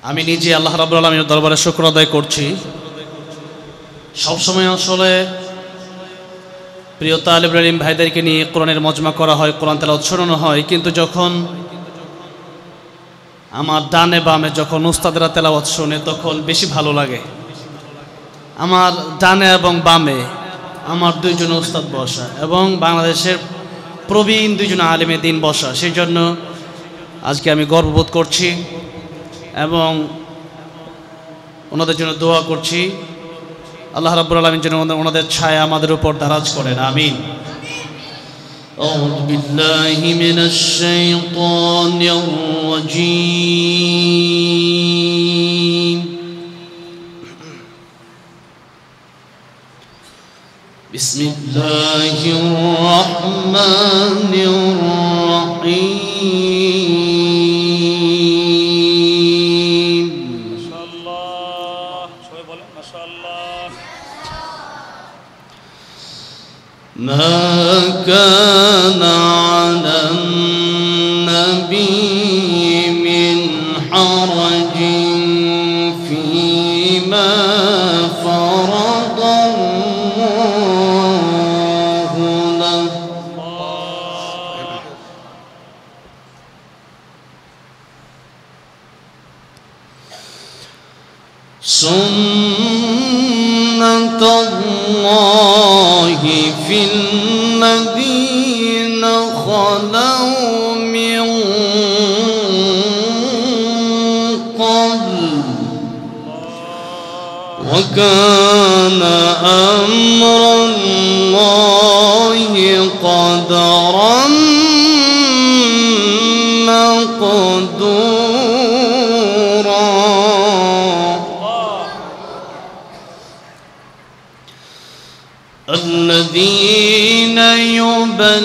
আমি নিজে আল্লাহ রাব্বুল আলামিনের দরবারে শুকর আদায় করছি। সবসময় আসলে প্রিয় তালিব ইলম ভাইদেরকে নিয়ে কোরআনের মজমা করা হয়, কোরআন তেলাওয়াত শোনানো হয়, কিন্তু যখন আমার ডানে বামে যখন উস্তাদরা তেলাওয়াত শোনে তখন বেশি ভালো লাগে। আমার ডানে এবং বামে আমার দুইজন উস্তাদ বসা এবং বাংলাদেশের প্রবীণ দুইজন আলেমে দিন বসা, সেই জন্য আজকে আমি গর্ববোধ করছি এবং ওনাদের জন্য দোয়া করছি। আল্লাহ রাব্বুল আলামিন যেন ওনাদের ছায়া আমাদের উপর দারাজ করেন, আমিন। আউযু বিল্লাহি মিনাশ শাইতানির রাজীম। বিসমিল্লাহির রাহমানির রাহিম। ما كان على النبي من حرج فيما فرض الله له سنة الله في الذين خلوا من قبل وكان أمر الله قدرا مقدورا الذين يبلغون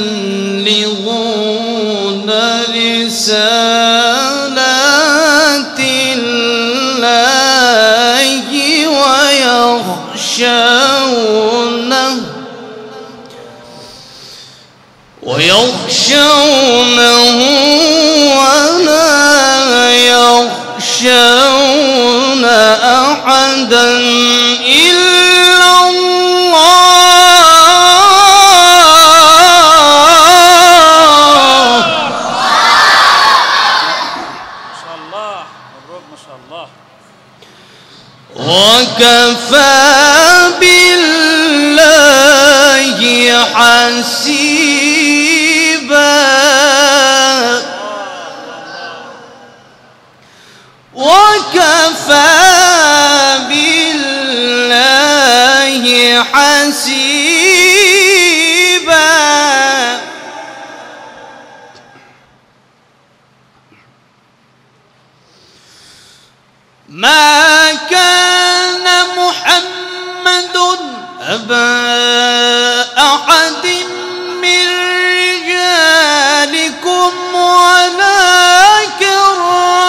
رسالات الله ويخشونه ولا يخشون أحدا إلا وكفى بالله حسيبا وكفى بالله حسيبا ما كان محمد أبا أحد من رجالكم ولكن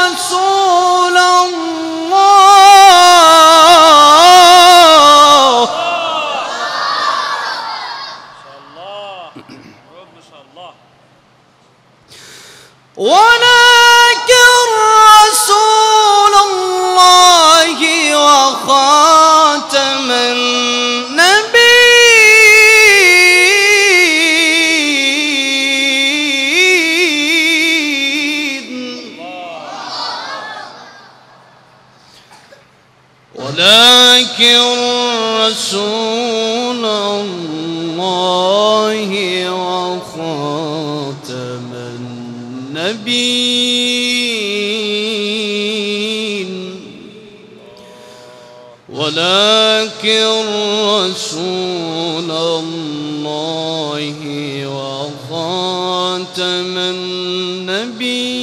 رسول الله ولكن رسول الله وخاتم النبيين ولكن رسول الله وخاتم النبيين ولكن رسول الله وخاتم النبيين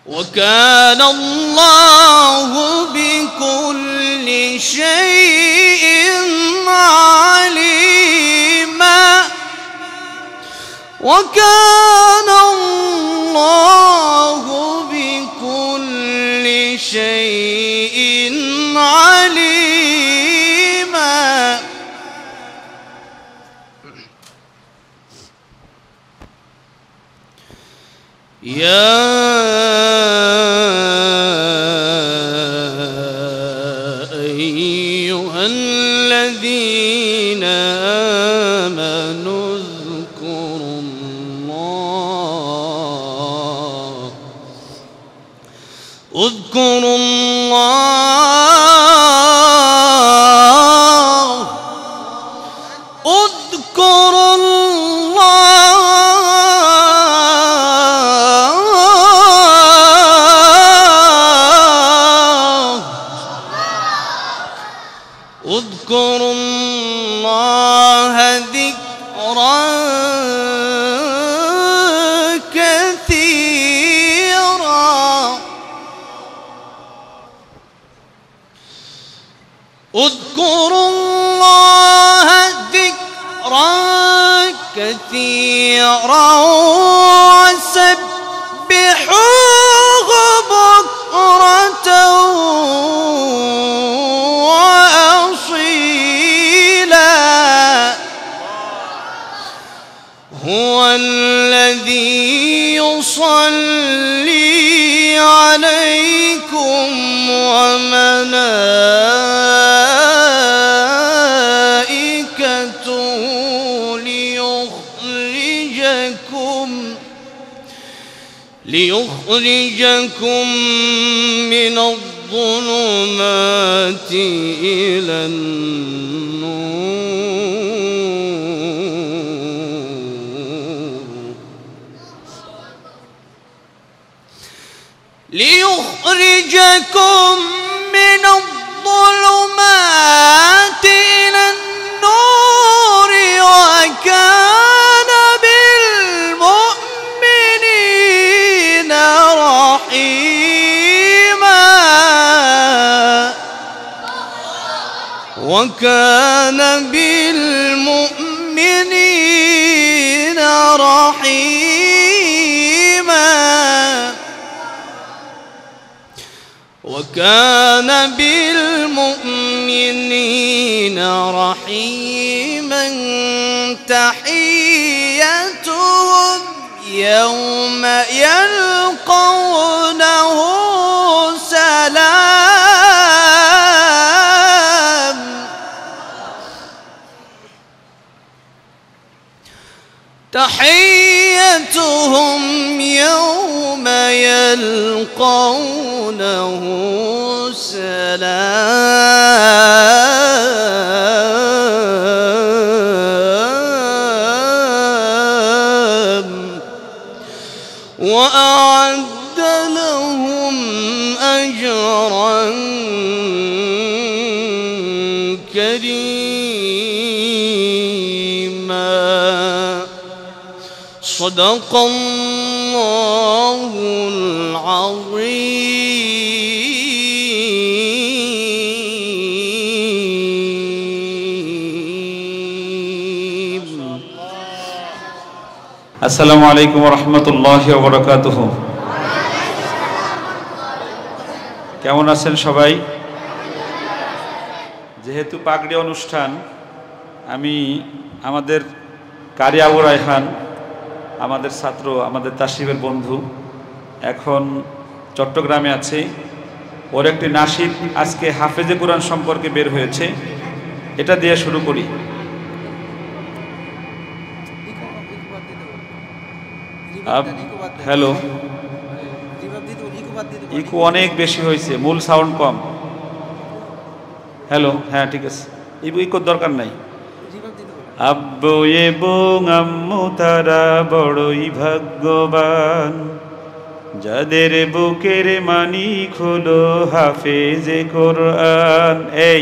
وكان الله بكل شيء عليما وكان الله بكل شيء عليما يا أيها الذين آمنوا اذكروا الله اذكروا الله ذكرا كثيرا اذكروا الله ذكرا كثيرا وسبحوه بكرة هو الذي يصلي عليكم وملائكته ليخرجكم من الظلمات إلى النور ليخرجكم من الظلمات إلى النور وكان بالمؤمنين رحيما وكان بالمؤمنين رحيما وكان بالمؤمنين رحيما تحيتهم يوم يلقونه سلام تحيتهم يوم يلقونه سلام وأعد لهم أجرا كريما صدق الله العظيم. আসসালামু আলাইকুম ওয়া রাহমাতুল্লাহি ওয়া বারাকাতুহু। কেমন আছেন সবাই? যেহেতু পাগড়ি অনুষ্ঠান, আমি আমাদের কারি আবু রায়হান, আমাদের ছাত্র, আমাদের তাশরিফের বন্ধু, এখন চট্টগ্রামে আছে। ওর একটি নাশিদ আজকে হাফেজে কোরআন সম্পর্কে বের হয়েছে, এটা দিয়ে শুরু করি। হ্যালো, ইকো অনেক বেশি হয়েছে, মূল সাউন্ড কম। হ্যালো, হ্যাঁ ঠিক আছে, ইকোর দরকার নাই। আব্বু এবং আম্মু তারা বড়ই ভাগ্যবান, যাদের বুকের মানিক হলো হাফেজে কোরআন। এই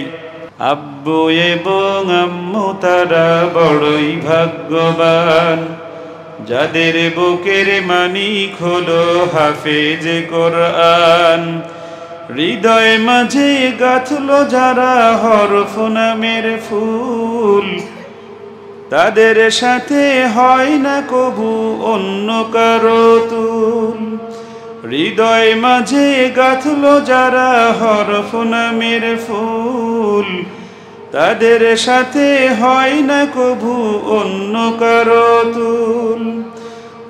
আব্বু এবং আম্মু তারা বড়ই ভাগ্যবান, যাদের বুকের মানিক হলো হাফেজে কোরআন। হৃদয় মাঝে গাঁথলো যারা হরফ নামের ফুল, তাদের সাথে হয় না কবু অন্য কারো তুল। হৃদয় মাঝে গাঁথলো যারা হরফ নামের ফুল, তাদের সাথে হয় না কভু অন্য কারো তুল।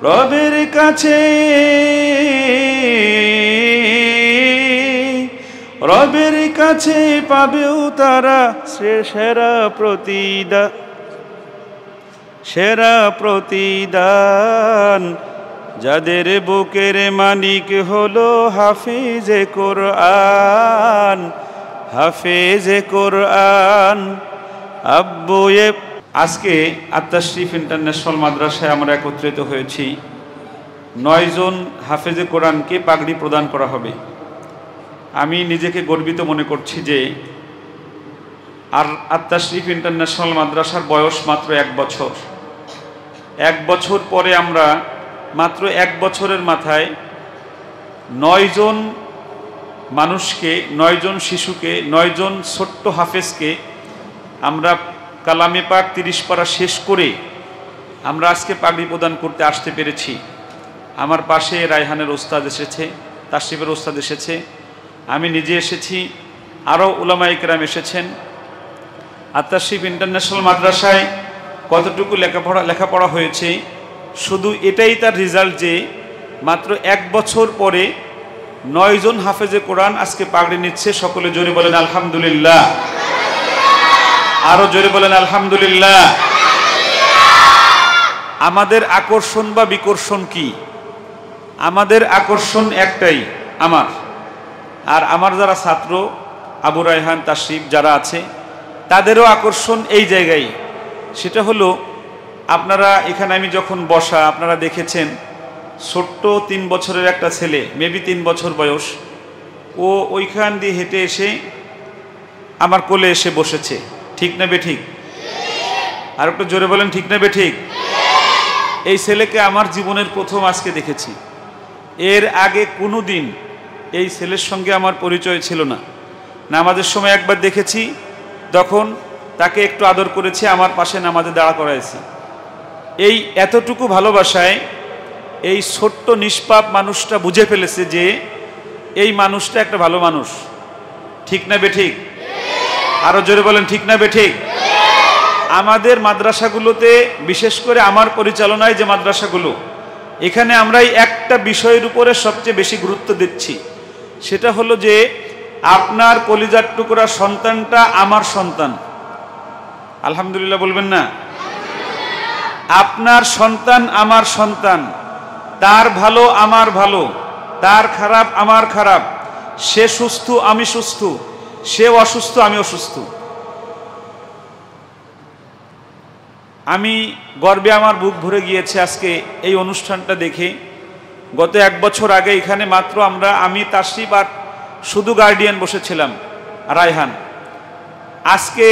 রবের কাছে পাবেও তারা সেরা প্রতিদান। যাদের বুকের মালিক হলো হাফেজে কোরআন। আব্বুয়ে আজকে আত-তাশরিফ ইন্টারন্যাশনাল মাদ্রাসায় আমরা একত্রিত হয়েছি। 9 জন হাফেজে কোরআনকে পাগড়ি প্রদান করা হবে। আমি নিজেকে গর্বিত মনে করছি যে আর আত-তাশরিফ ইন্টারন্যাশনাল মাদ্রাসার বয়স মাত্র 1 বছর। 1 বছর পরে আমরা মাত্র 1 বছরের মাথায় 9 জন মানুষকে, 9 জন শিশুকে, 9 জন ছোট্ট হাফেজকে আমরা কালামে পাক 30 পারা শেষ করে আমরা আজকে পাগড়ি প্রদান করতে আসতে পেরেছি। আমার পাশে রায়হানের ওস্তাদ এসেছে, তাশরিফের ওস্তাদ এসেছে, আমি নিজে এসেছি, আরও উলামায়ে কেরাম এসেছেন। আত-তাশরিফ ইন্টারন্যাশনাল মাদ্রাসায় কতটুকু লেখাপড়া হয়েছে, শুধু এটাই তার রেজাল্ট যে মাত্র 1 বছর পরে 9 জন হাফেজে কোরআন আজকে পাগড়ি নিচ্ছে। সকলে জোরে বলেন আলহামদুলিল্লাহ, আরো জোরে বলেন আলহামদুলিল্লাহ। আমাদের আকর্ষণ বা বিকর্ষণ কি? আমাদের আকর্ষণ একটাই, আর আমার যারা ছাত্র আবু রায়হান, তাশরিফ যারা আছে তাদেরও আকর্ষণ এই জায়গায়। সেটা হলো আপনারা এখানে আমি যখন বসা, আপনারা দেখেছেন ছোট্ট 3 বছরের একটা ছেলে, মেবি 3 বছর বয়স, ও ওইখান দিয়ে হেঁটে এসে আমার কোলে এসে বসেছে। ঠিক না বেঠিক? আর একটু জোরে বলেন ঠিক না বেঠিক? এই ছেলেকে আমার জীবনের প্রথম আজকে দেখেছি। এর আগে কোনো দিন এই ছেলের সঙ্গে আমার পরিচয় ছিল না। নামাজের সময় একবার দেখেছি, তখন তাকে একটু আদর করেছি, আমার পাশে নামাজে দাঁড়া করাইছি। এই এতটুকু ভালোবাসায় এই ছোট্ট নিষ্পাপ মানুষটা বুঝে ফেলেছে যে এই মানুষটা একটা ভালো মানুষ। ঠিক না বেঠিক? আরো জোরে বলেন ঠিক না বেঠিক? আমাদের মাদ্রাসাগুলোতে, বিশেষ করে আমার পরিচালনায় যে মাদ্রাসাগুলো, এখানে আমরাই একটা বিষয়ের উপরে সবচেয়ে বেশি গুরুত্ব দিচ্ছি। সেটা হলো যে আপনার কলিজার টুকরা সন্তানটা আমার সন্তান। আলহামদুলিল্লাহ বলবেন না? আপনার সন্তান আমার সন্তান, তার ভালো আমার ভালো, তার খারাপ আমার খারাপ, সে সুস্থ আমি সুস্থ, সে অসুস্থ আমি অসুস্থ। আমি গর্বে আমার বুক ভরে গিয়েছে আজকে এই অনুষ্ঠানটা দেখে। গত 1 বছর আগে এখানে মাত্র আমি তাশরিফ আর শুধু গার্ডিয়ান বসেছিলাম, রায়হান। আজকে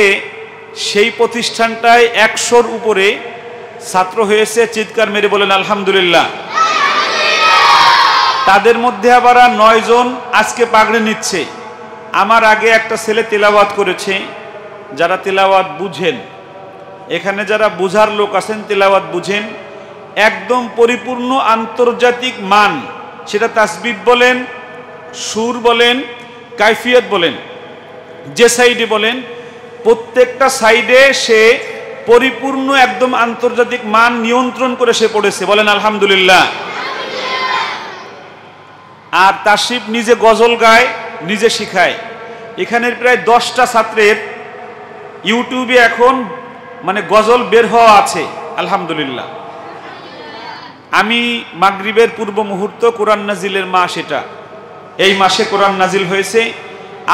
সেই প্রতিষ্ঠানটায় 100-র উপরে ছাত্র হয়েছে। চিৎকার মেরে বলেন আলহামদুলিল্লাহ। তাদের মধ্যে আবার 9 জন আজকে পাগড়ি নিচ্ছে। আমার আগে একটা ছেলে তেলাওয়াত করেছে। যারা তেলাওয়াত বুঝেন, এখানে যারা বুঝার লোক আছেন, তেলাওয়াত বুঝেন, একদম পরিপূর্ণ আন্তর্জাতিক মান। সেটা তাসবিহ বলেন, সুর বলেন, কাইফিয়ত বলেন, যে সাইডে বলেন, প্রত্যেকটা সাইডে সে পরিপূর্ণ একদম আন্তর্জাতিক মান নিয়ন্ত্রণ করে সে পড়েছে। বলেন আলহামদুলিল্লাহ। আর তাশরিফ নিজে গজল গায়, নিজে শিখায়। এখানের প্রায় 10টা ছাত্রের ইউটিউবে এখন গজল বের হওয়া আছে, আলহামদুলিল্লাহ। আমি মাগরিবের পূর্ব মুহূর্ত, কোরআন নাজিলের মাস এটা, এই মাসে কোরআন নাজিল হয়েছে।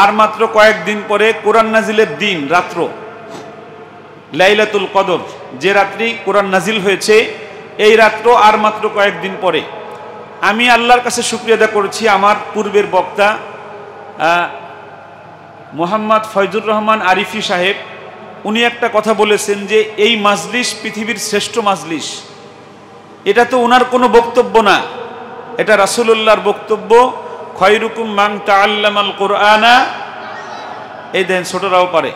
আর মাত্র কয়েকদিন পরে কোরআন নাজিলের দিন, রাত্র, লাইলাতুল কদর, যে রাত্রি কোরআন নাজিল হয়েছে, এই রাত্র আর মাত্র কয়েকদিন পরে। আমি আল্লাহর কাছে শুকরিয়া আদায় করেছি। আমার পূর্বের বক্তা মোহাম্মদ ফয়জুর রহমান আরিফি সাহেব, উনি একটা কথা বলেছেন যে এই মাজলিস পৃথিবীর শ্রেষ্ঠ মাজলিস। এটা তো ওনার কোনো বক্তব্য না, এটা রাসূলুল্লাহর বক্তব্য। খয়রুকুম মান তাআল্লামাল কুরআনা, এই দেন ছোটরাও পারে।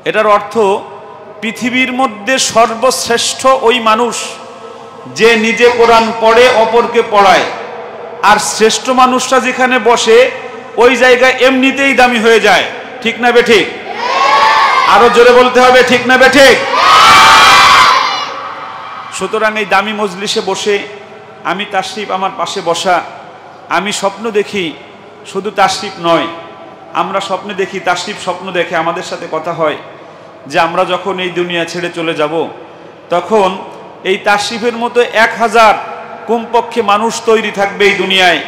এটার অর্থ পৃথিবীর মধ্যে সর্বশ্রেষ্ঠ ওই মানুষ যে নিজে কোরআন পড়ে অপরকে পড়ায়। আর শ্রেষ্ঠ মানুষটা যেখানে বসে ওই জায়গায় এমনিতেই দামি হয়ে যায়। ঠিক না বেঠিক? আরো জোরে বলতে হবে, ঠিক না বেঠিক? সুতরাং এই দামি মজলিসে বসে আমি তাশরিফ আমার পাশে বসা, আমি স্বপ্ন দেখি, শুধু তাশরিফ নয়, আমরা স্বপ্নে দেখি, তাশরিফ স্বপ্ন দেখে আমাদের সাথে কথা হয় যে আমরা যখন এই দুনিয়া ছেড়ে চলে যাব তখন এই তাশরিফের মতো 1000 কমপক্ষে মানুষ তৈরি থাকবে এই দুনিয়ায়,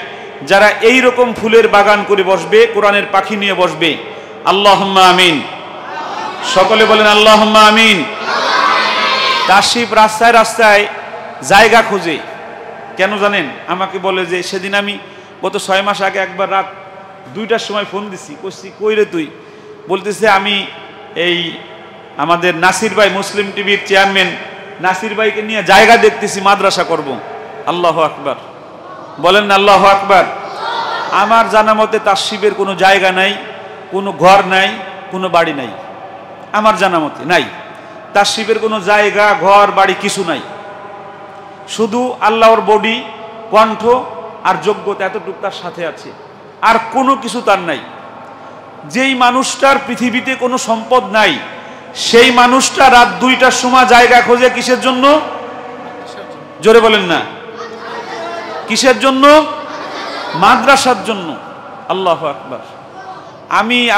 যারা এই রকম ফুলের বাগান করে বসবে, কোরআনের পাখি নিয়ে বসবে। আল্লাহুম্মা আমিন। সকলে বলেন আল্লাহুম্মা আমিন। তাশরিফ রাস্তায় রাস্তায় জায়গা খোঁজে, কেন জানেন? আমাকে বলে যে সেদিন আমি গত 6 মাস আগে একবার রাত 2টার সময় ফোন দিছি, কইছি কই রে তুই? বলতেছে আমি এই আমাদের নাসির ভাই, মুসলিম টিভির চেয়ারম্যান নাসির ভাইকে নিয়ে জায়গা দেখতেছি, মাদ্রাসা করব। আল্লাহু আকবার, বলেন না আল্লাহু আকবার। আমার জানা মতে তাশরিফের কোনো জায়গা নাই, কোনো ঘর নাই, কোনো বাড়ি নাই, আমার জানা মতে নাই। তাশরিফের কোনো জায়গা, ঘর, বাড়ি কিছু নাই, শুধু আল্লাহর বডি, কণ্ঠ আর যোগ্যতা, এতটুকু তার সাথে আছে, আর কোনো কিছু তার নাই। যেই মানুষটার পৃথিবীতে কোনো সম্পদ নাই, সেই মানুষটা রাত 2টার সময় জায়গা খোঁজে কিসের জন্য? জোরে বলেন না, কিসের জন্য? মাদ্রাসার জন্য। আল্লাহু আকবার।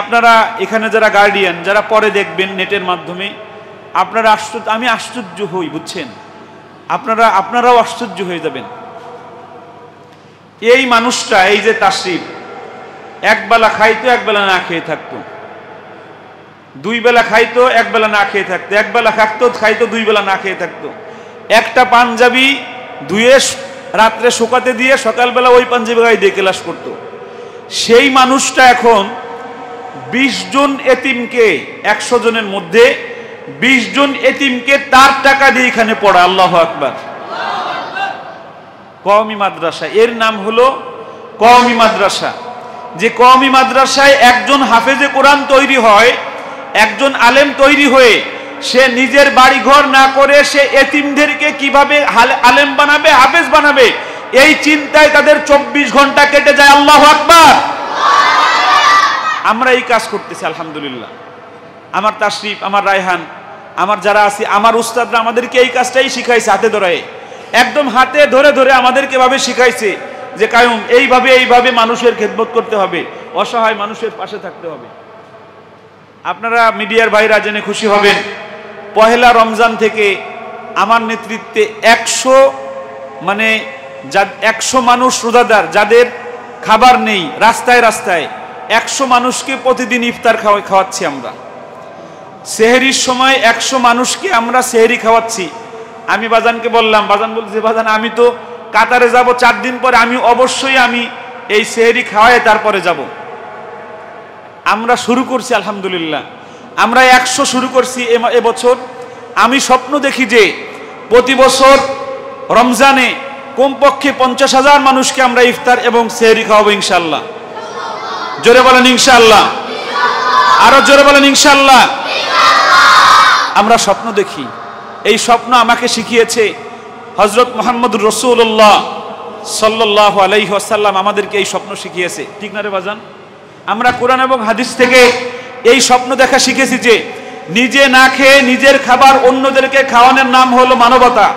আপনারা এখানে যারা গার্ডিয়ান, যারা পরে দেখবেন নেটের মাধ্যমে, আপনারা আমি আশ্চর্য হই, বুঝছেন? আপনারাও আশ্চর্য হয়ে যাবেন। এই মানুষটা, এই যে তাশরিফ, একবেলা খাইতো, একবেলা না খেয়ে থাকতো, 2 বেলা খাইতো, একবেলা না খেয়ে থাকতো, একবেলা খাইতো, 2 বেলা না খেয়ে থাকতো। একটা পাঞ্জাবি ধুয়ে রাত্রে শুকাতে দিয়ে সকালবেলা ওই পাঞ্জাবি গায়ে দিয়ে ক্লাস করতো। সেই মানুষটা এখন 20 জন এতিমকে, 100 জনের মধ্যে 20 জন এতিমকে তার টাকা দিয়ে এখানে পড়া। আল্লাহু আকবার। কওমি মাদ্রাসা, এর নাম হলো কওমি মাদ্রাসা। যে কওমি মাদ্রাসায় একজন হাফেজে কোরআন তৈরি হয়, একজন আলেম তৈরি হয়ে সে নিজের বাড়ি ঘর না করে সে এতিমদেরকে কিভাবে আলেম বানাবে, হাফেজ বানাবে, এই চিন্তায় তাদের 24 ঘন্টা কেটে যায়। আল্লাহু আকবার। আমরা এই কাজ করতেছি আলহামদুলিল্লাহ। আমার তাশরিফ, আমার রায়হান, আমার যারা আছি, আমার উস্তাদরা আমাদেরকে এই কাজটাই শিখাইছে, হাতে ধরে, একদম হাতে ধরে ধরে আমাদেরকে ভাবে শিখাইছে যে কায়ুম এইভাবে মানুষের খেদমত করতে হবে, অসহায় মানুষের পাশে থাকতে হবে। আপনারা মিডিয়ার ভাইরা জেনে খুশি হবেন, পহেলা রমজান থেকে আমার নেতৃত্বে 100 মানুষ রোজাদার, যাদের খাবার নেই, রাস্তায় রাস্তায় 100 মানুষকে প্রতিদিন ইফতার খাওয়াচ্ছি আমরা। সেহরির সময় 100 মানুষকে আমরা সেহরি খাওয়াচ্ছি। আমি বাজানকে বললাম, বাজান বলছে বাজান আমি তো কাতারে যাব 4 দিন পরে, আমি অবশ্যই এই সেহরি খাওয়ায় তারপরে যাব। আমরা শুরু করছি আলহামদুলিল্লাহ, আমরা 100 শুরু করছি এবছর। আমি স্বপ্ন দেখি যে প্রতি বছর রমজানে কমপক্ষে 50,000 মানুষকে আমরা ইফতার এবং সেহরি খাওয়াবো ইনশাআল্লাহ। জোরে বলেন ইনশাআল্লাহ, আরো জোরে বলেন ইনশাআল্লাহ। আমরা স্বপ্ন দেখি, এই স্বপ্ন আমাকে শিখিয়েছে হযরত মুহাম্মদুর রাসূলুল্লাহ সাল্লাল্লাহু আলাইহি ওয়াসাল্লাম, আমাদেরকে এই স্বপ্ন শিখিয়েছে, ঠিক না রে বাজান? আমরা কোরআন এবং হাদিস থেকে এই স্বপ্ন দেখা শিখেছি যে নিজে না খেয়ে নিজের খাবার অন্যদেরকে খাওয়ানোর নাম হলো মানবতা,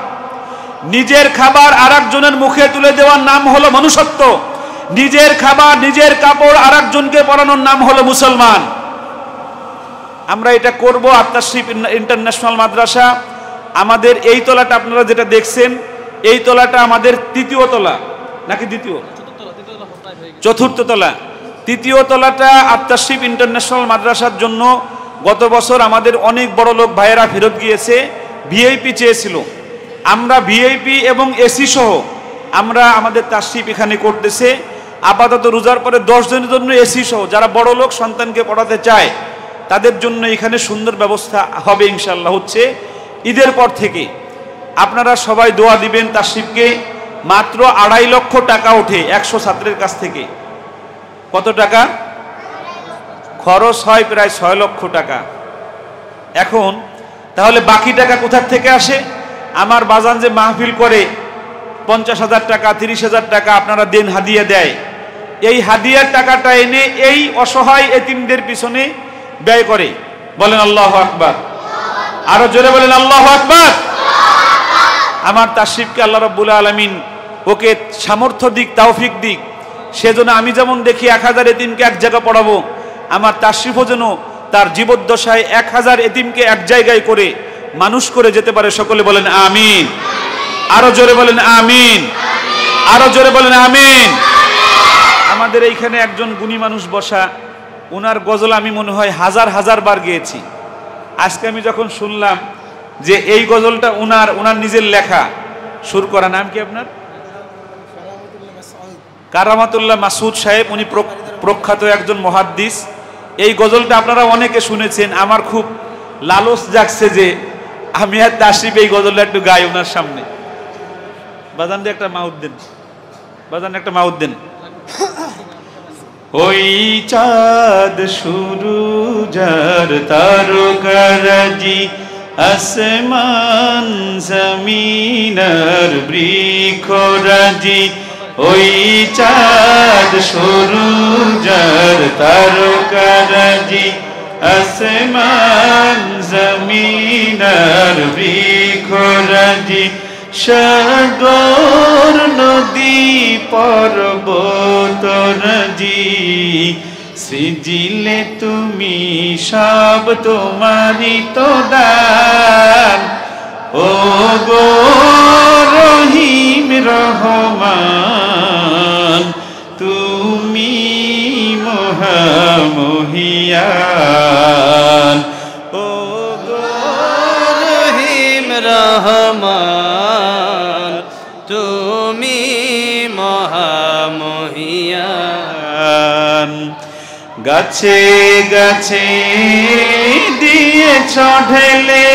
নিজের খাবার আরেকজনের মুখে তুলে দেওয়ার নাম হলো মনুষ্যত্ব, নিজের খাবার নিজের কাপড় আরেকজনকে পরানোর নাম হলো মুসলমান। আমরা এটা করব। আত-তাশরিফ ইন্টারন্যাশনাল মাদ্রাসা, আমাদের এই তলাটা আপনারা যেটা দেখছেন, এই তলাটা আমাদের 3য় তলা নাকি দ্বিতীয়? 4র্থ তলা। 3য় তলাটা আত-তাশরিফ ইন্টারন্যাশনাল মাদ্রাসার জন্য গত বছর আমাদের অনেক বড় লোক ভাইয়েরা ফেরত গিয়েছে, ভিআইপি চেয়েছিল। আমরা ভিআইপি এবং এসি সহ আমরা আমাদের তাশরিফ এখানে করতেছে। আপাতত রোজার পরে 10 জনের জন্য এসি সহ, যারা বড় লোক সন্তানকে পড়াতে চায় তাদের জন্য এখানে সুন্দর ব্যবস্থা হবে ইনশাআল্লাহ, হচ্ছে ঈদের পর থেকে। আপনারা সবাই দোয়া দিবেন। তাশরিফকে মাত্র 2.5 লক্ষ টাকা ওঠে 100 ছাত্রের কাছ থেকে। কত টাকা খরচ হয়? প্রায় 6 লক্ষ টাকা। এখন তাহলে বাকি টাকা কোথা থেকে আসে? আমার বাজান যে মাহফিল করে 50,000 টাকা, 30,000 টাকা আপনারা দেন, হাদিয়া দেয়, এই হাদিয়ার টাকাটা এনে এই অসহায় এতিমদের পিছনে ব্যয় করে। বলেন আল্লাহু আকবার। আরো জোরে বলেন আল্লাহু আকবার। আমার তাশরিফকে আল্লাহ রাব্বুল আলামিন ওকে সামর্থ্য দিক, তৌফিক দিক। সেজন্য আমি যেমন দেখি 1000 এতিমকে এক জায়গায় পড়াবো, আমার তাশরিফও যেন তার জীবদ্দশায় 1000 এতিমকে এক জায়গায় করে মানুষ করে যেতে পারে। সকলে বলেন আমিন। আরো জোরে বলেন আমিন। আরো জোরে বলেন আমিন। আমাদের এইখানে একজন গুণী মানুষ বসা, ওনার গজল আমি মনে হয় হাজার হাজার বার গেয়েছি। আজকে আমি যখন শুনলাম যে এই গজলটা ওনার নিজের লেখা, সুর করা, নাম কি আপনার? কারামাতুল্লাহ মাসুদ সাহেব, উনি প্রখ্যাত একজন মুহাদ্দিস। এই গজলটা আপনারা অনেকে শুনেছেন। আমার খুব লালস জাগছে যে আমি আর তাশরিফ এই গজলটা একটু গাই ওনার সামনে। বাজান দিয়ে একটা মাউথ দেন, বাজান একটা মাউথ দেন। ওই চাঁদ সুরুজার তারকারাজি, আসমান জমিনার বৃক্ষরাজি। ওই চাঁদ সুরুজার তারকারাজি, আসমান জমিনার বৃক্ষরাজি। সাগর নদী পর্বতরাজি, সৃজিলে তুমি সব তোমারই তো দান। ও গো রহিম রহমান, তুমি মহামহিয়ান। ও গো রহিম রহমান, তুমি মহামহিয়ান। গাছে গাছে দিয়েছ ঢেলে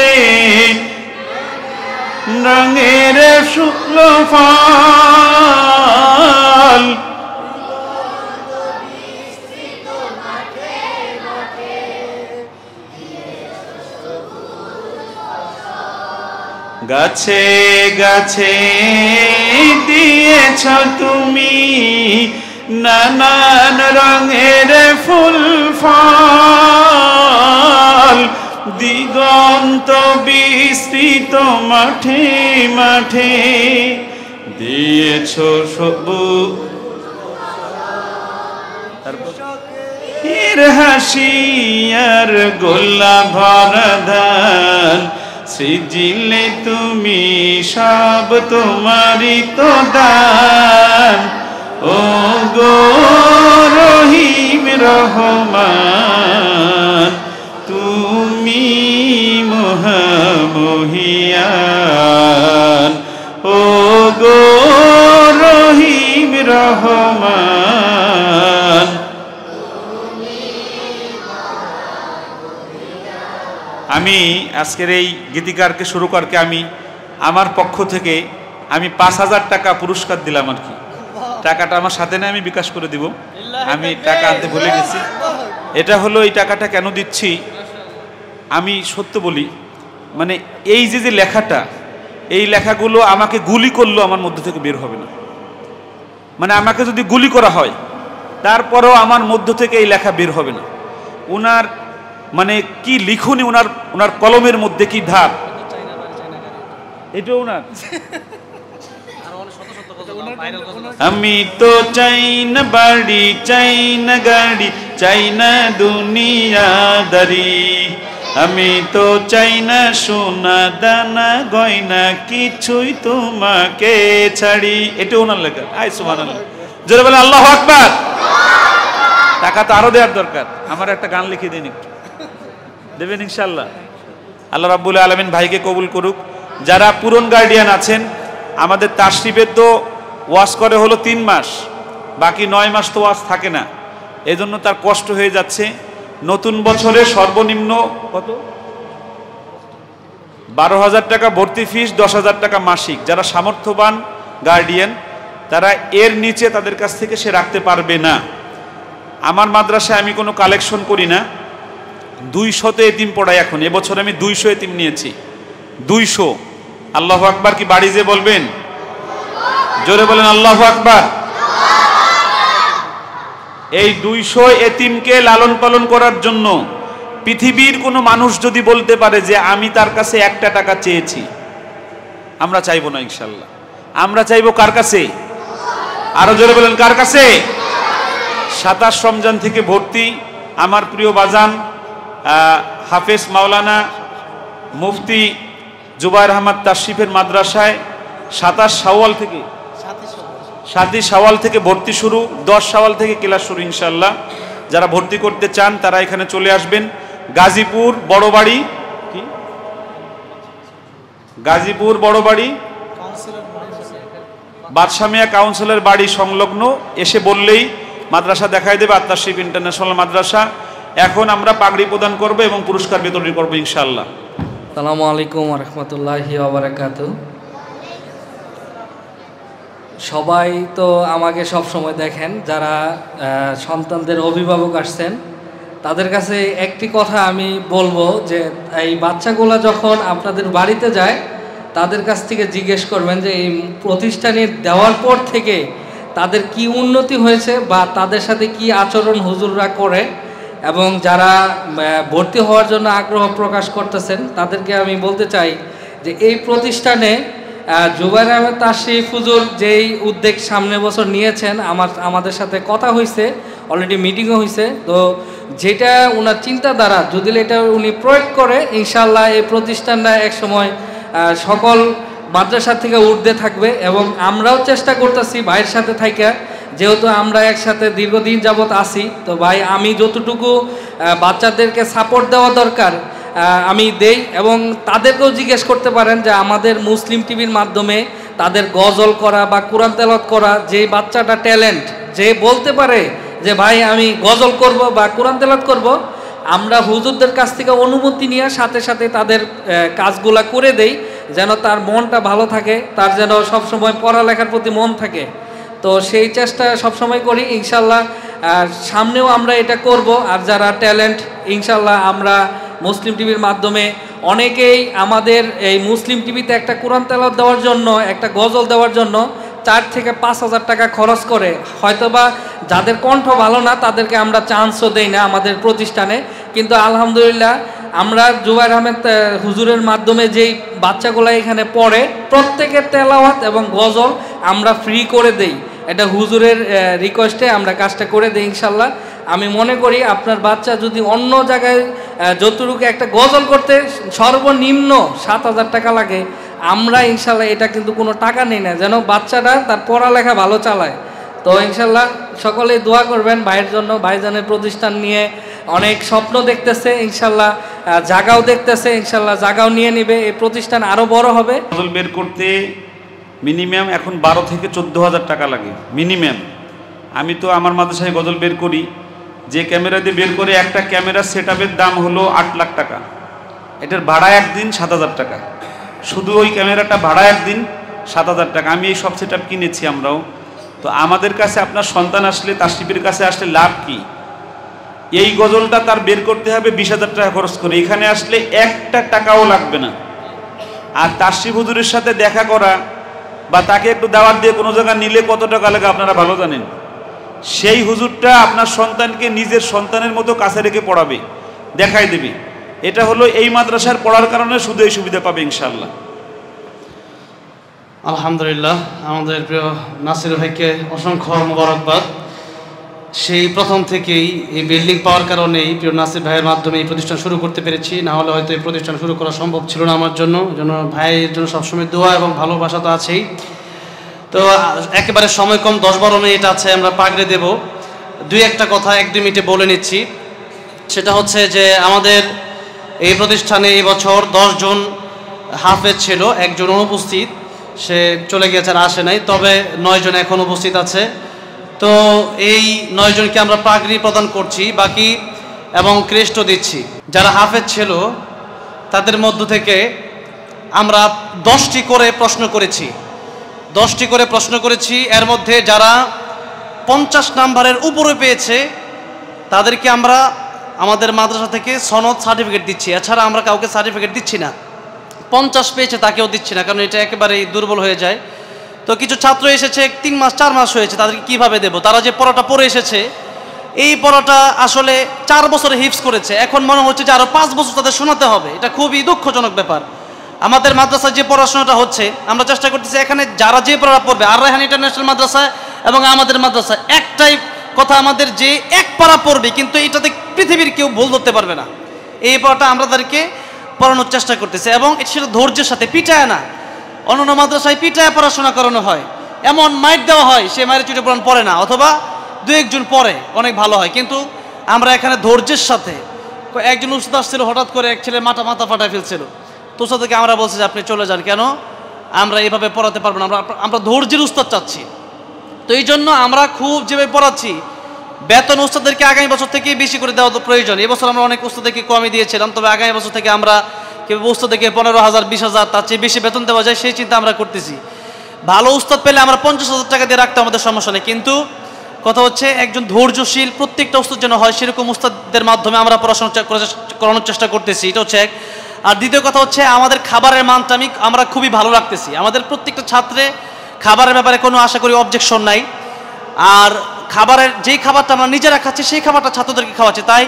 রঙের শুক্ল ফল। গাছে গাছে দিয়েছ তুমি নানান রঙের ফুল ফল। দিগন্ত বিস্তৃত মাঠে মাঠে দিয়েছ সবুজ হাসি আর গোলা ভরা ধান। সৃজিলে তুমি সব তোমারই তো দান। ও গো রহিম রহমান, তুমি মহামহিয়ান। ও গো রহিম রহমান। আমি আজকের এই গীতিকারকে, সুরকারকে আমি আমার পক্ষ থেকে আমি 5000 টাকা পুরস্কার দিলাম আর কি। টাকাটা আমার সাথে নেই, আমি বিকাশ করে দিব। আমি টাকা আনতে ভুলে গেছি। এটা হলো, এই টাকাটা কেন দিচ্ছি আমি সত্য বলি, মানে এই যে লেখাটা, এই লেখাগুলো আমাকে গুলি করলেও আমার মধ্য থেকে বের হবে না। মানে আমাকে যদি গুলি করা হয় তারপরেও আমার মধ্য থেকে এই লেখা বের হবে না। ওনার মানে কি লিখুনি, ওনার কলমের মধ্যে কি ধার, এটা ওনার। আমি তো চাই না বাড়ি, চাই না গাড়ি, চাই না দুনিয়াদারি। আমি তো চাই না সোনা দানা গয়না, কিছুই তোমাকে ছাড়ি। এটা ওনার লেখা। আয় সুবহানাল্লাহ, জোরে বলেন আল্লাহু আকবার। টাকা তো আরো দেওয়ার দরকার। আমার একটা গান লিখে দিন, একটু দেবেন ইনশাআল্লাহ। আল্লাহ রাব্বুল আলামিন ভাইকে কবুল করুক। যারা পুরন গার্ডিয়ান আছেন, আমাদের তাশরিফের তো ওয়াজ করে হলো 3 মাস, বাকি 9 মাস তো ওয়াজ থাকে না। এজন্য তার কষ্ট হয়ে যাচ্ছে। নতুন বছরে সর্বনিম্ন কত? 12,000 টাকা ভর্তি ফিস, 10,000 টাকা মাসিক। যারা সামর্থ্যবান গার্ডিয়ান তারা এর নিচে তাদের কাছ থেকে সে রাখতে পারবে না। আমার মাদ্রাসায় আমি কোনো কালেকশন করি না। 200 এতিম পড়াই এখন। এবছর আমি 200 এতিম নিয়েছি। 200। আল্লাহু আকবার কি বাড়ি যে বলবেন? জোরে বলেন আল্লাহু আকবার। এই 200 এতিমকে লালন পালন করার জন্য পৃথিবীর কোনো মানুষ যদি বলতে পারে যে আমি তার কাছে 1টা টাকা চেয়েছি, আমরা চাইবো না ইনশাল্লাহ। আমরা চাইবো কার কাছে? আরো জোরে বলেন, কার কাছে? 27 রমজান থেকে ভর্তি আমার প্রিয় বাজান হাফেজ মাওলানা মুফতি জুবায়ের আহমদ তাশরিফের মাদ্রাসায় 27 শাওয়াল থেকে 7ই শাওয়াল থেকে ভর্তি শুরু, 10 শাওয়াল থেকে ক্লাস শুরু ইনশাল্লাহ। যারা ভর্তি করতে চান তারা এখানে চলে আসবেন। গাজীপুর বড়বাড়ি, কি গাজীপুর বড়বাড়ি বাদশামিয়া কাউন্সিলের বাড়ি সংলগ্ন এসে বললেই মাদ্রাসা দেখাই দেবে, আত্মাশিফ ইন্টারন্যাশনাল মাদ্রাসা। এখন আমরা পাগড়ি প্রদান করব এবং পুরস্কার বিতরণ করব ইনশাআল্লাহ। আসসালামু আলাইকুম ওয়া রাহমাতুল্লাহি ওয়া বারাকাতুহু। সবাই তো আমাকে সব সময় দেখেন, যারা সন্তানদের অভিভাবক আসছেন তাদের কাছে একটি কথা আমি বলবো যে এই বাচ্চাগুলো যখন আপনাদের বাড়িতে যায় তাদের কাছ থেকে জিজ্ঞেস করবেন যে এই প্রতিষ্ঠানে দেওয়ার পর থেকে তাদের কি উন্নতি হয়েছে বা তাদের সাথে কি আচরণ হুজুররা করে, এবং যারা ভর্তি হওয়ার জন্য আগ্রহ প্রকাশ করতেছেন তাদেরকে আমি বলতে চাই যে এই প্রতিষ্ঠানে জুবায়ের আহমদ তাশরিফ হুজুর যেই উদ্যোগ সামনের বছর নিয়েছেন, আমাদের সাথে কথা হয়েছে, অলরেডি মিটিংও হয়েছে। তো যেটা ওনার চিন্তাধারা যদি এটা উনি প্রয়োগ করে, ইনশাল্লাহ এই প্রতিষ্ঠানটা একসময় সকল মাদ্রাসা থেকে ঊর্ধ্বে থাকবে। এবং আমরাও চেষ্টা করতেছি ভাইয়ের সাথে থাইকা, যেহেতু আমরা একসাথে দীর্ঘদিন যাবৎ আছি, তো ভাই আমি যতটুকু বাচ্চাদেরকে সাপোর্ট দেওয়া দরকার আমি দেই। এবং তাদেরকেও জিজ্ঞেস করতে পারেন যে আমাদের মুসলিম টিভির মাধ্যমে তাদের গজল করা বা কোরআন তেলাওয়াত করা, যে বাচ্চাটা ট্যালেন্ট, যে বলতে পারে যে ভাই আমি গজল করব বা কোরআন তেলাওয়াত করব, আমরা হুজুরদের কাছ থেকে অনুমতি নিয়ে সাথে সাথে তাদের কাজগুলা করে দেই, যেন তার মনটা ভালো থাকে, তার যেন সবসময় পড়ালেখার প্রতি মন থাকে। তো সেই চেষ্টা সবসময় করি ইনশাল্লাহ, সামনেও আমরা এটা করব। আর যারা ট্যালেন্ট ইনশাল্লাহ আমরা মুসলিম টিভির মাধ্যমে অনেকেই আমাদের এই মুসলিম টিভিতে একটা কোরআন তেলাওয়াত দেওয়ার জন্য, একটা গজল দেওয়ার জন্য 4 থেকে 5 হাজার টাকা খরচ করে, হয়তোবা যাদের কণ্ঠ ভালো না তাদেরকে আমরা চান্সও দেই না আমাদের প্রতিষ্ঠানে। কিন্তু আলহামদুলিল্লাহ আমরা জুবায়ের আহমদ হুজুরের মাধ্যমে যেই বাচ্চাগুলো এখানে পড়ে প্রত্যেকের তেলাওয়াত এবং গজল আমরা ফ্রি করে দেই। এটা হুজুরের রিকোয়েস্টে আমরা কাজটা করে দিই ইনশাল্লাহ। আমি মনে করি আপনার বাচ্চা যদি অন্য জায়গায় যতটুকু একটা গজল করতে সর্বনিম্ন 7,000 টাকা লাগে, আমরা ইনশাল্লাহ এটা কিন্তু কোনো টাকা নেই না, যেন বাচ্চাটা তার পড়ালেখা ভালো চালায়। তো ইনশাল্লাহ সকলেই দোয়া করবেন ভাইয়ের জন্য। ভাইজানের প্রতিষ্ঠান নিয়ে অনেক স্বপ্ন দেখতেছে, ইনশাল্লাহ জায়গাও দেখতেছে, ইনশাল্লাহ জায়গাও নিয়ে নেবে, এই প্রতিষ্ঠান আরও বড় হবে। গজল বের করতে মিনিমাম এখন 12 থেকে 14,000 টাকা লাগে মিনিমাম। আমি তো আমার মাদ্রাসায় গজল বের করি, যে ক্যামেরা দিয়ে বের করে একটা ক্যামেরা সেটআপের দাম হলো 8 লাখ টাকা, এটার ভাড়া একদিন 7,000 টাকা, শুধু ওই ক্যামেরাটা ভাড়া একদিন 7,000 টাকা। আমি এই সব সেটআপ কিনেছি আমরাও। তো আমাদের কাছে আপনার সন্তান আসলে, তাশরিফের কাছে আসলে লাভ কি? এই গজলটা তার বের করতে হবে 20,000 টাকা খরচ করে, এখানে আসলে 1 টাকাও লাগবে না। আর তাশরিফ হুজুরের সাথে দেখা করা বা তাকে একটু দাওয়াত দিয়ে কোনো জায়গায় নিলে কত টাকা লাগে আপনারা ভালো জানেন। সেই হুজুরটা আপনার সন্তানকে নিজের সন্তানের মতো কাছে রেখে পড়াবে, দেখাই দেবে। এটা হলো এই মাদ্রাসার পড়ার কারণে শুধু এই সুবিধা পাবে ইনশাআল্লাহ। আলহামদুলিল্লাহ, আমাদের প্রিয় নাসির ভাইকে অসংখ্য মোবারকবাদ। সেই প্রথম থেকেই এই বিল্ডিং পাওয়ার কারণেই প্রিয় নাসির ভাইয়ের মাধ্যমে এই প্রতিষ্ঠান শুরু করতে পেরেছি, না হলে হয়তো এই প্রতিষ্ঠান শুরু করা সম্ভব ছিল না আমার জন্য। ভাইয়ের জন্য সবসময় দোয়া এবং ভালোবাসা তো আছেই। তো একেবারে সময় কম, 10-12 মিনিট আছে, আমরা পাগড়ি দেব। 2-1টা কথা 1-2 মিনিটে বলে নিচ্ছি। সেটা হচ্ছে যে আমাদের এই প্রতিষ্ঠানে এই বছর 10 জন হাফেজ ছিল, 1 জন অনুপস্থিত, সে চলে গিয়েছে আর আসে নাই, তবে 9 জন এখন উপস্থিত আছে। তো এই 9 জনকে আমরা পাগড়ি প্রদান করছি বাকি, এবং ক্রেস্টও দিচ্ছি। যারা হাফেজ ছিল তাদের মধ্য থেকে আমরা 10টি করে প্রশ্ন করেছি, 10টি করে প্রশ্ন করেছি। এর মধ্যে যারা 50 নাম্বারের উপরে পেয়েছে তাদেরকে আমরা আমাদের মাদ্রাসা থেকে সনদ সার্টিফিকেট দিচ্ছি, এছাড়া আমরা কাউকে সার্টিফিকেট দিচ্ছি না। 50 পেয়েছে তাকেও দিচ্ছি না, কারণ এটা একেবারেই দুর্বল হয়ে যায়। তো কিছু ছাত্র এসেছে 3 মাস 4 মাস হয়েছে, তাদেরকে কীভাবে দেব? তারা যে পড়াটা পড়ে এসেছে এই পড়াটা আসলে 4 বছরে হিফজ করেছে, এখন মনে হচ্ছে যে আরও 5 বছর তাদের শোনাতে হবে। এটা খুবই দুঃখজনক ব্যাপার। আমাদের মাদ্রাসায় যে পড়াশোনাটা হচ্ছে, আমরা চেষ্টা করতেছি এখানে যারা যে পড়া পড়বে, আর রায়হান ইন্টারন্যাশনাল মাদ্রাসা এবং আমাদের মাদ্রাসা একটাই কথা, আমাদের যে এক পারা পড়বে, কিন্তু এটাতে পৃথিবীর কেউ ভুল ধরতে পারবে না। এই পড়াটা আমরা তাদেরকে পড়ানোর চেষ্টা করতেছি, এবং সেটা ধৈর্যের সাথে, পিটায় না। অন্যান্য মাদ্রাসায় পিটায় পড়াশোনা করানো হয়, এমন মাইট দেওয়া হয়, সে মায়ের চুটে পড়ান পড়ে না, অথবা 2-1 জন পড়ে, অনেক ভালো হয়। কিন্তু আমরা এখানে ধৈর্যের সাথে, একজন উস্তাদ আসছিল, হঠাৎ করে এক ছেলে মাথা ফাটায় ফেলছিল, তো উস্তাদকে আমরা বলছি যে আপনি চলে যান, কেন আমরা এইভাবে পড়াতে পারবো না, আমরা ধৈর্যের উস্তাদ চাচ্ছি। তো এই জন্য আমরা খুব যেভাবে পড়াচ্ছি, বেতন উস্তাদদেরকে আগামী বছর থেকে বেশি করে দেওয়া তো প্রয়োজন। এবছর আমরা অনেক উস্তাদদেরকে কমই দিয়েছিলাম, তবে আগামী বছর থেকে আমরা কেউ উস্তাদকে 15,000 20,000 তার চেয়ে বেশি বেতন দেওয়া যায় সেই চিন্তা আমরা করতেছি। ভালো উস্তাদ পেলে আমরা 50,000 টাকা দিয়ে রাখতে আমাদের সমস্যা নেই, কিন্তু কথা হচ্ছে একজন ধৈর্যশীল প্রত্যেকটা উস্তাদ যেন হয়, সেরকম উস্তাদদের মাধ্যমে আমরা পড়াশোনা করানোর চেষ্টা করতেছি, এটা হচ্ছে এক। আর দ্বিতীয় কথা হচ্ছে আমাদের খাবারের মানটা আমরা খুবই ভালো রাখতেছি। আমাদের প্রত্যেকটা ছাত্রে খাবারের ব্যাপারে কোনো আশা করি অবজেকশন নাই। আর খাবারের যেই খাবারটা আমরা নিজেরা খাচ্ছি, সেই খাবারটা ছাত্রদেরকে খাওয়াচ্ছি, তাই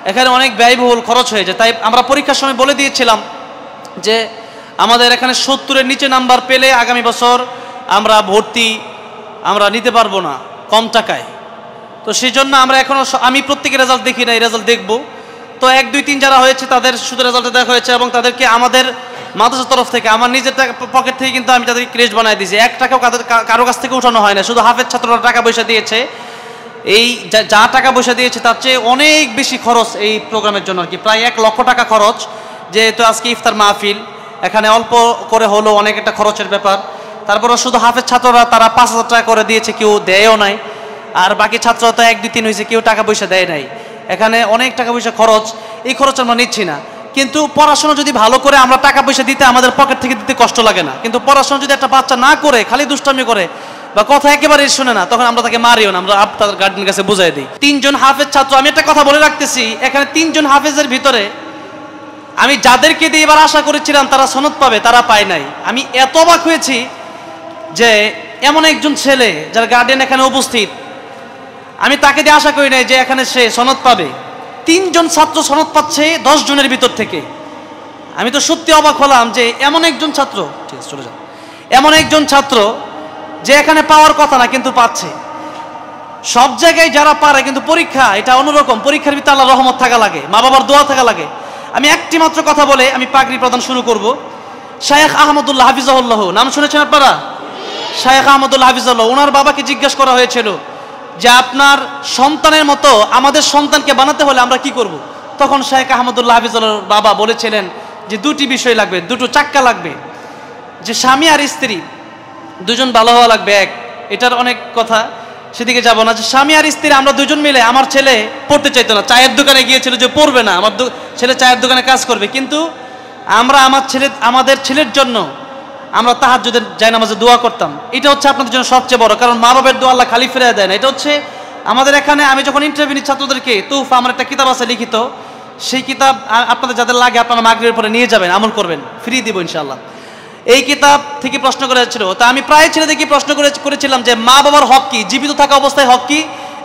এখানে অনেক ব্যয়বহুল খরচ হয়ে যায়। তাই আমরা পরীক্ষার সময় বলে দিয়েছিলাম যে আমাদের এখানে 70-এর নিচে নাম্বার পেলে আগামী বছর আমরা ভর্তি আমরা নিতে পারবো না কম টাকায়। তো সেই জন্য আমরা এখনও, আমি প্রত্যেকের রেজাল্ট দেখি না, এই রেজাল্ট দেখবো। তো 1, 2, 3 যারা হয়েছে তাদের শুধু রেজাল্টে দেখা হয়েছে, এবং তাদেরকে আমাদের মাদ্রাসার তরফ থেকে, আমার নিজের পকেট থেকে কিন্তু আমি তাদেরকে ক্রেস্ট বানিয়ে দিয়েছি। 1 টাকাও কারো কাছ থেকে উঠানো হয় না, শুধু হাফেজ ছাত্ররা টাকা পয়সা দিয়েছে। এই যা টাকা পয়সা দিয়েছে তার চেয়ে অনেক বেশি খরচ এই প্রোগ্রামের জন্য আর কি, প্রায় 1 লক্ষ টাকা খরচ। যেহেতু আজকে ইফতার মাহফিল, এখানে অল্প করে হলো অনেক একটা খরচের ব্যাপার। তারপরে শুধু হাফেজ ছাত্ররা তারা 5,000 টাকা করে দিয়েছে, কেউ দেয়ও নাই। আর বাকি ছাত্ররা তো 1, 2, 3 হয়েছে, কেউ টাকা পয়সা দেয় নাই। এখানে অনেক টাকা পয়সা খরচ, এই খরচ আমরা নিচ্ছি না। কিন্তু পড়াশোনা যদি ভালো করে আমরা টাকা পয়সা দিতে আমাদের পকেট থেকে দিতে কষ্ট লাগে না, কিন্তু পড়াশোনা যদি একটা বাচ্চা না করে, খালি দুষ্টামি করে বা কথা একেবারে শুনে না, তখন আমরা তাকে মারিও না, আমরা তার গার্ডেনের কাছে বুঝাই দিই। 3 জন হাফেজ ছাত্র, আমি একটা কথা বলে রাখতেছি, এখানে 3 জন হাফেজের ভিতরে আমি যাদেরকে দিয়ে এবার আশা করেছিলাম তারা সনদ পাবে, তারা পায় নাই। আমি এত অবাক হয়েছি যে এমন একজন ছেলে যার গার্ডিয়ান এখানে উপস্থিত, আমি তাকে দিয়ে আশা করি নাই যে এখানে সে সনদ পাবে। 3 জন ছাত্র সনদ পাচ্ছে 10 জনের ভিতর থেকে। আমি তো সত্যি অবাক হলাম যে এমন একজন ছাত্র, ঠিক আছে চলে যান, এমন একজন ছাত্র যে এখানে পাওয়ার কথা না কিন্তু পাচ্ছে। সব জায়গায় যারা পারে, কিন্তু পরীক্ষা এটা অন্যরকম, পরীক্ষার ভিতরে আল্লাহর রহমত থাকা লাগে, মা বাবার দোয়া থাকা লাগে। আমি একটি মাত্র কথা বলে আমি পাগড়ি প্রদান শুরু করব। শায়েখ আহমদুল্লাহ হাফিজাহুল্লাহ, নাম শুনেছেন আপনারা? শায়েখ আহমদুল্লাহ হাফিজাহুল্লাহ, ওনার বাবাকে জিজ্ঞেস করা হয়েছিল যে আপনার সন্তানের মতো আমাদের সন্তানকে বানাতে হলে আমরা কি করব? তখন শায়েখ আহমদুল্লাহ হাফিজাহুল্লাহর বাবা বলেছিলেন যে 2টি বিষয় লাগবে, 2টো চাক্কা লাগবে, যে স্বামী আর স্ত্রী 2 জন ভালো হওয়া লাগবে। এটার অনেক কথা, সেদিকে যাব না। যে স্বামী আর স্ত্রী আমরা 2 জন মিলে, আমার ছেলে পড়তে চাইতো না, চায়ের দোকানে গিয়েছিল যে পড়বে না, আমার ছেলে চায়ের দোকানে কাজ করবে, কিন্তু আমরা আমাদের ছেলের জন্য আমরা তাহাজ্জুদের জায়নামাজে দোয়া করতাম। এটা হচ্ছে আপনাদের জন্য সবচেয়ে বড়, কারণ মা বাবার দোয়া আল্লাহ খালি ফিরিয়ে দেয় না। এটা হচ্ছে আমাদের এখানে, আমি যখন ইন্টারভিউ নিই ছাত্রদেরকে, তোহফা আমার একটা কিতাব আছে লিখিত, সেই কিতাব আপনাদের যাদের লাগে আপনারা মাগরিবের পরে নিয়ে যাবেন, আমল করবেন, ফ্রি দিব ইনশাআল্লাহ। এই কিতাব থেকে প্রশ্ন করেছিল, তা আমি প্রায় ছেলেদেরকে প্রশ্ন করেছিলাম যে মা বাবার হক কি, জীবিত থাকা অবস্থায় হক কি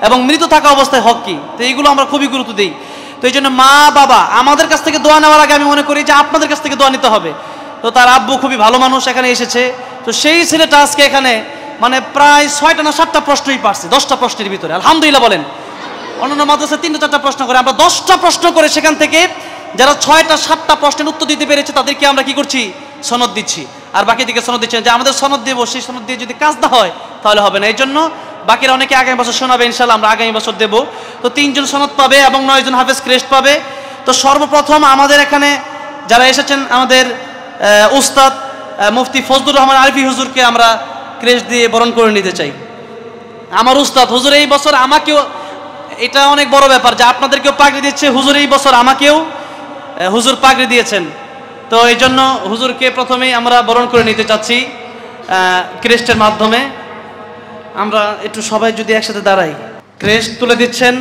এবং মৃত থাকা অবস্থায় হক কি। তো এইগুলো আমরা খুবই গুরুত্ব দিই। তো এই জন্য মা বাবা আমাদের কাছ থেকে দোয়া নেওয়ার আগে আমি মনে করি যে আপনাদের কাছ থেকে দোয়া নিতে হবে। তো তার আব্বু খুবই ভালো মানুষ, এখানে এসেছে। তো সেই ছেলেটা আজকে এখানে মানে প্রায় 6টা না 7টা প্রশ্নই পারছে 10টা প্রশ্নের ভিতরে, আলহামদুলিল্লাহ বলেন। অন্যান্য মাদ্রাসায় 3টা 4টা প্রশ্ন করে, আমরা 10টা প্রশ্ন করে সেখান থেকে যারা 6টা 7টা প্রশ্নের উত্তর দিতে পেরেছে তাদেরকে আমরা কি করছি, সনদ দিচ্ছি। আর বাকি দিকে সনদ দিচ্ছেন যে আমাদের সনদ দেবো, সেই সনদ দিয়ে যদি কাজ না হয় তাহলে হবে না। এই জন্য বাকিরা অনেকে আগামী বছর শোনাবে ইনশাআল্লাহ, আমরা আগামী বছর দেবো। তো 3 জন সনদ পাবে এবং 9 জন হাফেজ ক্রেস্ট পাবে। তো সর্বপ্রথম আমাদের এখানে যারা এসেছেন, আমাদের উস্তাদ মুফতি ফজলুর রহমান আরফি হুজুরকে আমরা ক্রেস্ট দিয়ে বরণ করে নিতে চাই। আমার উস্তাদ হুজুর এই বছর আমাকেও, এটা অনেক বড় ব্যাপার যে আপনাদেরকেও পাগড়ি দিচ্ছে, হুজুর এই বছর আমাকেও হুজুর পাগড়ি দিয়েছেন। তো এই জন্য হুজুরকে প্রথমেই আমরা বরণ করে নিতে চাচ্ছি ক্রেস্টের মাধ্যমে। আমরা একটু সবাই যদি একসাথে দাঁড়াই, ক্রেস্ট তুলে দিচ্ছেন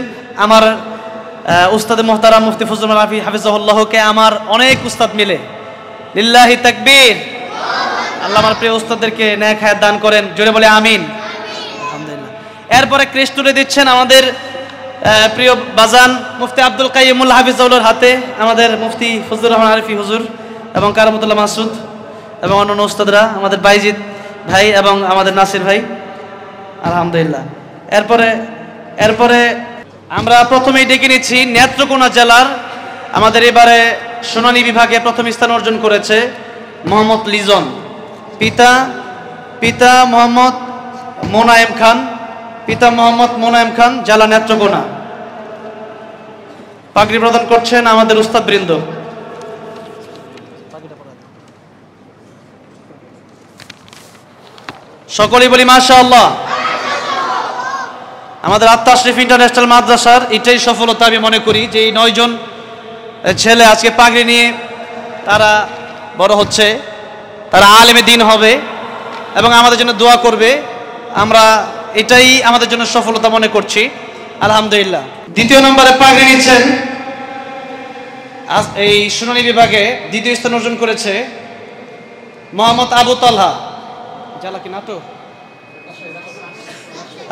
আমার উস্তাদ মোহতারাম মুফতি ফজলুর রহমান আরফি হাফিজাহুল্লাহকে আমার অনেক উস্তাদ মিলে। লিল্লাহি তাকবীর। আল্লাহ আমার প্রিয় উস্তাদদেরকে নেক হায়াত দান করেন, জোরে বলে আমিন। আলহামদুলিল্লাহ। এরপরে ক্রেস্ট তুলে দিচ্ছেন আমাদের প্রিয় বাজান মুফতি আব্দুল কাইয়ুমুল হাফিজাউল্লাহর হাতে আমাদের মুফতি ফজলুর রহমান আরিফি হুজুর এবং কারামতুল্লাহ মাসুদ এবং অন্যান্য উস্তাদরা, আমাদের বাইজিৎ ভাই এবং আমাদের নাসির ভাই, আলহামদুলিল্লাহ। এরপরে আমরা প্রথমেই ডেকে নিচ্ছি নেত্রকোনা জেলার আমাদের এবারে শুনানি বিভাগে প্রথম স্থান অর্জন করেছে মোহাম্মদ লিজন, পিতা মোহাম্মদ মোনায়েম খান, জেলা নেত্রকোনা। পাগড়ি প্রদান করছেন আমাদের উস্তাদ বৃন্দ। সকলেই বলি মাশাআল্লাহ। আমাদের আত্মাশরিফ ইন্টারন্যাশনাল মাদ্রাসার এটাই সফলতা আমি মনে করি যে এই 9 জন ছেলে আজকে পাগড়ি নিয়ে তারা বড় হচ্ছে, তারা আলেমে দ্বীন হবে এবং আমাদের জন্য দোয়া করবে। আমরা এটাই আমাদের জন্য সফলতা মনে করছি, আলহামদুলিল্লাহ। দ্বিতীয় নম্বরে পাগড়ি নিচ্ছেন এই শুনানি বিভাগে দ্বিতীয় স্থান অর্জন করেছে মোহাম্মদ আবু তালহা, জেলা কি নাটো,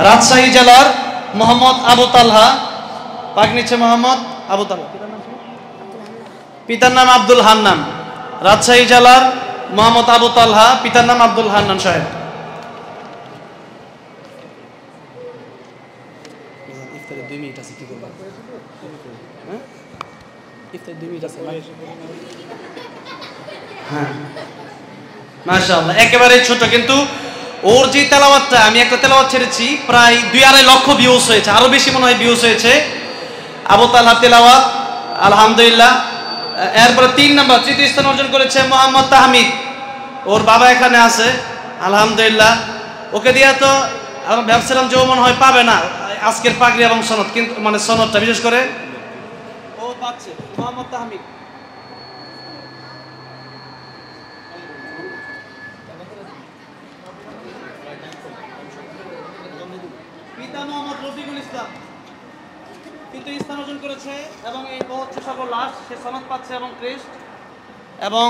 রাজশাহী জেলার মোহাম্মদ আবু তালহা। পাগড়ি নিচ্ছে মোহাম্মদ আবু তালহা, পিতার নাম আব্দুল হান্নান। রাজশাহী জেলার মোহাম্মদ আবু তালহা, পিতার নাম আব্দুল হান্নান সাহেব। মাশাআল্লাহ, একেবারে ছোট, কিন্তু ওর যে তেলাওয়াতটা, আমি একটা তেলাওয়াত ছেড়েছি প্রায় 2-2.5 লক্ষ ভিউজ হয়েছে, আরো বেশি মনে হয় ভিউজ হয়েছে আবু তালহা তেলাওয়াত, আলহামদুলিল্লাহ। এরপরে 3 নম্বর তৃতীয় স্থান অর্জন করেছে মোহাম্মদ তাহমিদ, ওর বাবা এখানে আছে, আলহামদুলিল্লাহ। ওকে দিয়ে তো আমরা ভাবছিলাম যে ও মনে হয় পাবে না আজকের পাগড়ি এবং সনদ, কিন্তু মানে সনদটা বিশেষ করে ও পাচ্ছে। মোহাম্মদ তাহমিদ, পিতা মোহাম্মদ রফিকুল ইসলাম, তৃতীয় স্থান অর্জন করেছে এবং এই হচ্ছে সর্বলাস্ট, সে সনদ পাচ্ছে এবং ক্রেস্ট এবং